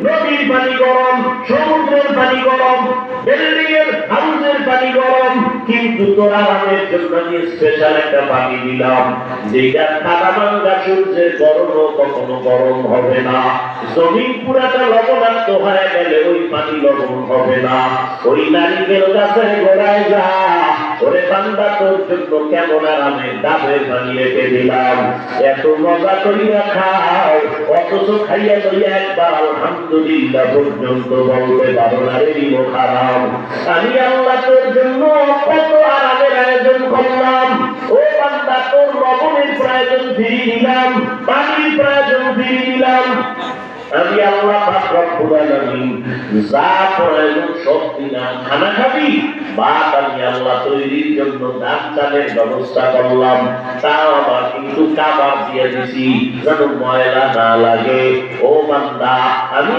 নদীর পানি গরম, সমুদ্রের পানি গরম, বিল্ডিংয়ের হাউসের পানি গরম, কিন্তু তোর আরামের জন্য আমি স্পেশাল একটা পানি দিলাম, যেটা ঠান্ডা ভাঙ্গা সূর্যের গরমও কখনো গরম হবে না। জমিন পুরাটা লবণাক্ত হয়ে গেলে ওই পানি লবণ হবে না। ওই নারিকেল গাছের গোড়ায় যা, ওরে বান্দা তোর জন্য কেমন আরামের ডাবের পানি রেখে দিলাম, এত মজা করিয়া খাও, অথচ খাইয়া লইয়া একবার আলহামদুলিল্লাহ পর্যন্ত বলতে পারো না রে খারাপ। আমি আল্লাহ তোর জন্য কত আরামের আয়োজন করলাম, ও বান্দা তোর লবণের প্রয়োজন ফিরিয়ে দিলাম, পানির প্রয়োজন ফিরিয়ে দিলাম। আমি আল্লাহ পাক রব্বুল আলামিন যা প্রয়োজন সব দিলাম। খানা খাবি, ভাত আমি আল্লাহ তৈরির জন্য ডাল চালের ব্যবস্থা করলাম, তাও আবার কিন্তু কাবাব দিয়ে দিছি যেন ময়লা না লাগে। ও বান্দা, আমি